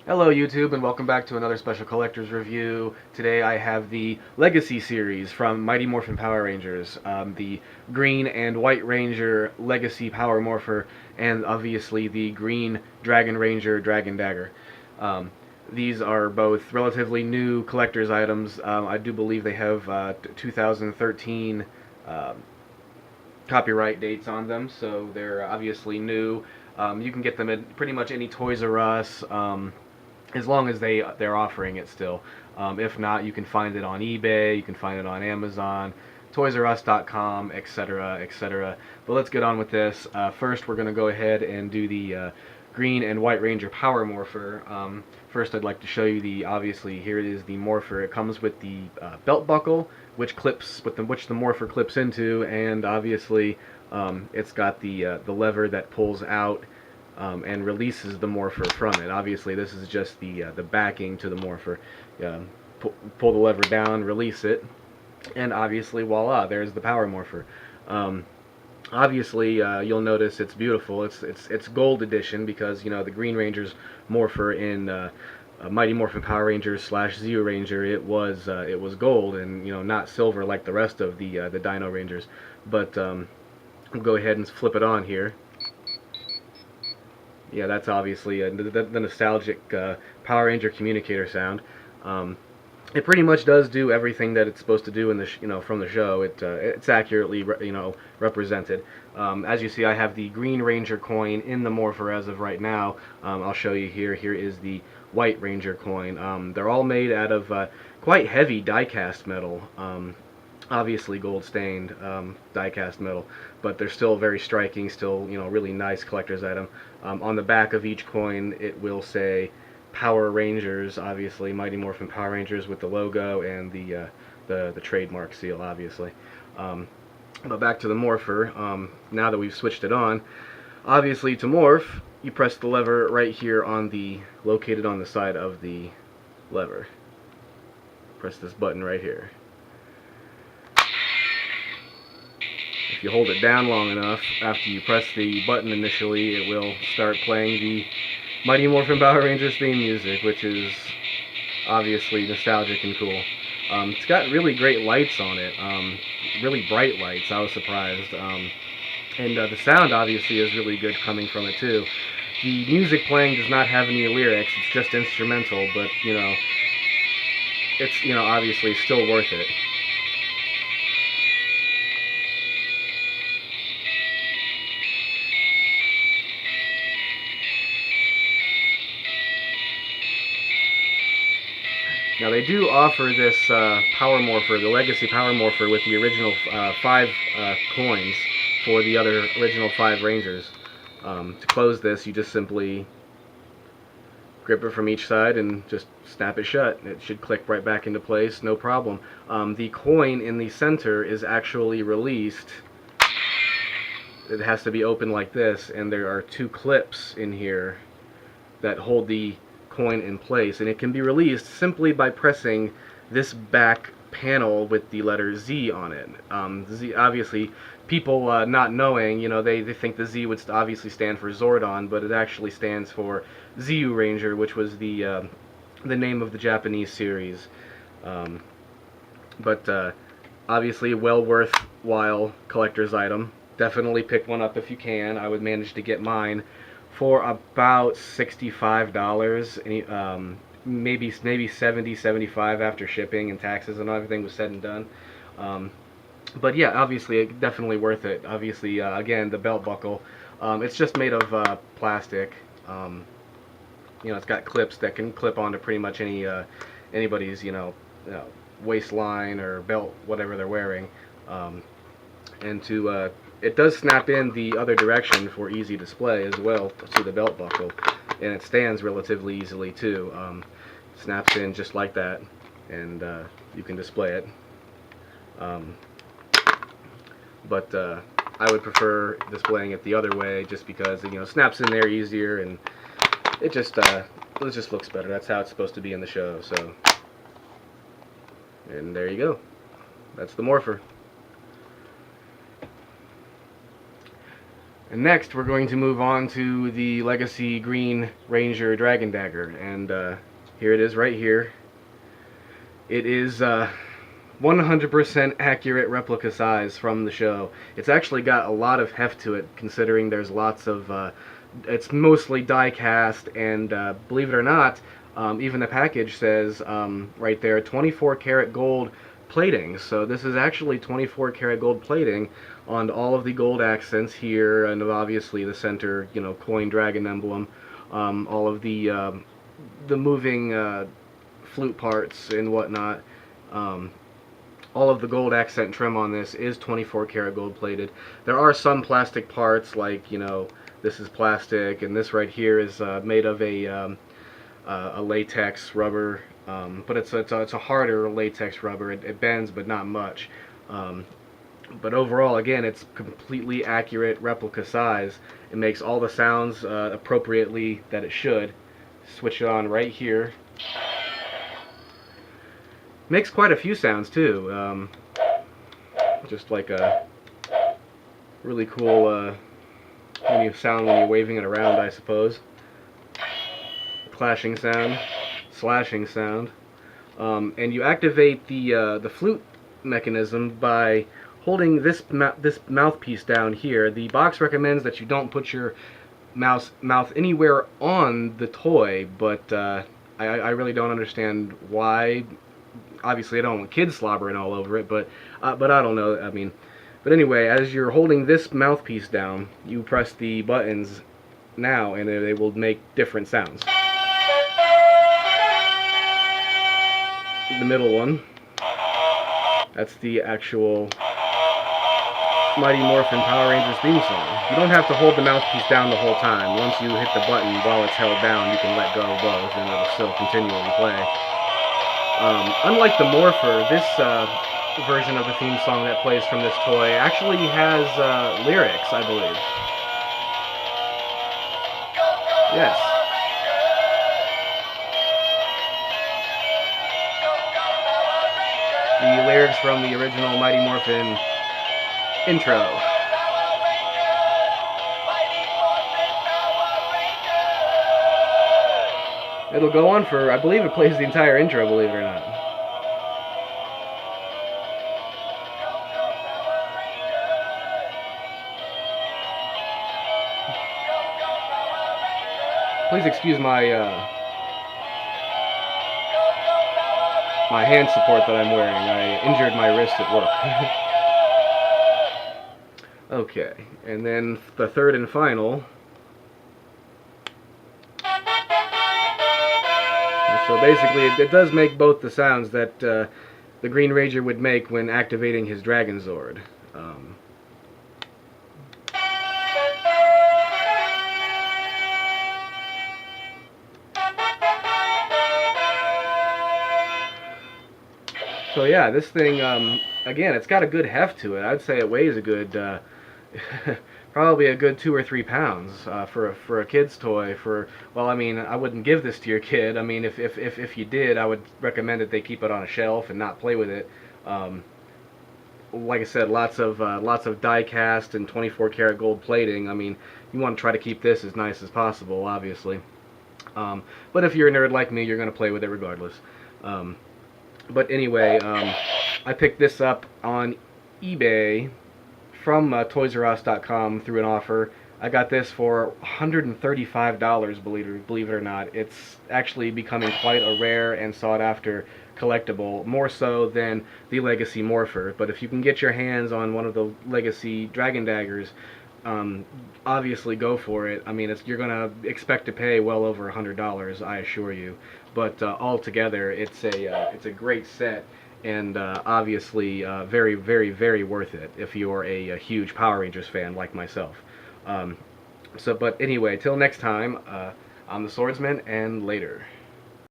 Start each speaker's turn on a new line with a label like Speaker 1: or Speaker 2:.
Speaker 1: Hello YouTube and welcome back to another special collector's review. Today I have the Legacy series from Mighty Morphin Power Rangers, the Green and White Ranger Legacy Power Morpher, and obviously the Green Dragon Ranger Dragon Dagger. These are both relatively new collector's items. I do believe they have 2013 copyright dates on them, so they're obviously new. You can get them at pretty much any Toys R Us. As long as they're offering it still. If not, you can find it on eBay, you can find it on Amazon, ToysRUs.com, etc., etc. But let's get on with this. First, we're going to go ahead and do the Green and White Ranger Power Morpher. First, I'd like to show you obviously, here it is the Morpher. It comes with the belt buckle, which the Morpher clips into, and obviously it's got the lever that pulls out and releases the Morpher from it. Obviously, this is just the backing to the Morpher. Pull the lever down, release it, and obviously, voila, there's the Power Morpher. Obviously, you'll notice it's beautiful. It's gold edition because the Green Ranger's Morpher in Mighty Morphin Power Rangers / Zeo Ranger, it was gold and not silver like the rest of the Dino Rangers. But I'll go ahead and flip it on here. Yeah, that's obviously the nostalgic Power Ranger communicator sound. It pretty much does do everything that it's supposed to do in the from the show. It's accurately represented. As you see, I have the Green Ranger coin in the Morpher as of right now. I'll show you here. Here is the White Ranger coin. They're all made out of quite heavy die-cast metal. Obviously gold stained die-cast metal, but they're still very striking, still really nice collector's item. On the back of each coin it will say Power Rangers, obviously Mighty Morphin Power Rangers with the logo and the trademark seal, obviously. But back to the Morpher. Now that we've switched it on, obviously to morph you press the lever right here located on the side of the lever. Press this button right here. If you hold it down long enough, after you press the button initially, it will start playing the Mighty Morphin Power Rangers theme music, which is obviously nostalgic and cool. It's got really great lights on it, really bright lights. I was surprised. And the sound obviously is really good coming from it too. The music playing does not have any lyrics, it's just instrumental, but it's obviously still worth it. Now they do offer this Power Morpher, the Legacy Power Morpher, with the original 5 coins for the other original 5 Rangers. To close this, you just simply grip it from each side and just snap it shut. It should click right back into place, no problem. The coin in the center is actually released. It has to be open like this, and there are 2 clips in here that hold the coin in place, and it can be released simply by pressing this back panel with the letter Z on it. Z, obviously, people not knowing, they think the Z would obviously stand for Zordon, but it actually stands for Zeo Ranger, which was the name of the Japanese series. But obviously, a well worthwhile collector's item. Definitely pick one up if you can. I would manage to get mine for about $65, maybe $70, $75 after shipping and taxes and everything was said and done. But yeah, obviously definitely worth it. Obviously, again, the belt buckle. It's just made of plastic. It's got clips that can clip onto pretty much anybody's waistline or belt, whatever they're wearing. It does snap in the other direction for easy display as well to the belt buckle, and it stands relatively easily too. Snaps in just like that, and you can display it. But I would prefer displaying it the other way, just because it snaps in there easier, and it just looks better. That's how it's supposed to be in the show. So, and there you go. That's the Morpher. And And next, we're going to move on to the Legacy Green Ranger Dragon Dagger, and here it is right here. It is 100% accurate replica size from the show. It's actually got a lot of heft to it, considering there's lots of, it's mostly die cast, and believe it or not, even the package says right there, 24 karat gold plating. So this is actually 24 karat gold plating on all of the gold accents here, and obviously the center, coin dragon emblem, all of the moving flute parts and whatnot. All of the gold accent trim on this is 24 karat gold plated. There are some plastic parts, like, this is plastic, and this right here is made of a latex rubber, but it's a harder latex rubber. It bends, but not much. But overall, again, it's completely accurate replica size. It makes all the sounds appropriately that it should. Switch it on right here. Makes quite a few sounds too. Just like a really cool sound when you're waving it around, I suppose. Clashing sound, slashing sound, and you activate the flute mechanism by holding this mouthpiece down here. The box recommends that you don't put your mouth anywhere on the toy, but I really don't understand why. Obviously, I don't want kids slobbering all over it, but I don't know. I mean, but anyway, as you're holding this mouthpiece down, you press the buttons now, and they will make different sounds. The middle one, that's the actual Mighty Morphin Power Rangers theme song. You don't have to hold the mouthpiece down the whole time. Once you hit the button while it's held down, you can let go of both, and it'll still continually play. Unlike the Morpher, this version of the theme song that plays from this toy actually has lyrics, I believe. Yes. The lyrics from the original Mighty Morphin intro. It'll go on for, I believe it plays the entire intro, believe it or not. Please excuse my my hand support that I'm wearing. I injured my wrist at work. Okay, and then the third and final. So basically, it does make both the sounds that the Green Ranger would make when activating his Dragon Zord. So yeah, this thing, again, it's got a good heft to it. I'd say it weighs a good, probably a good 2 or 3 pounds for a kid's toy. Well, I mean, I wouldn't give this to your kid. I mean, if you did, I would recommend that they keep it on a shelf and not play with it. Like I said, lots of die cast and 24 karat gold plating. I mean, you want to try to keep this as nice as possible, obviously. But if you're a nerd like me, you're going to play with it regardless. But anyway, I picked this up on eBay from ToysRUs.com through an offer. I got this for $135, believe it or not. It's actually becoming quite a rare and sought-after collectible, more so than the Legacy Morpher. But if you can get your hands on one of the Legacy Dragon Daggers, obviously go for it. I mean, you're going to expect to pay well over $100, I assure you. But altogether, it's a great set, and obviously very, very, very worth it if you're a huge Power Rangers fan like myself. But anyway, till next time, I'm the Swordsman, and later.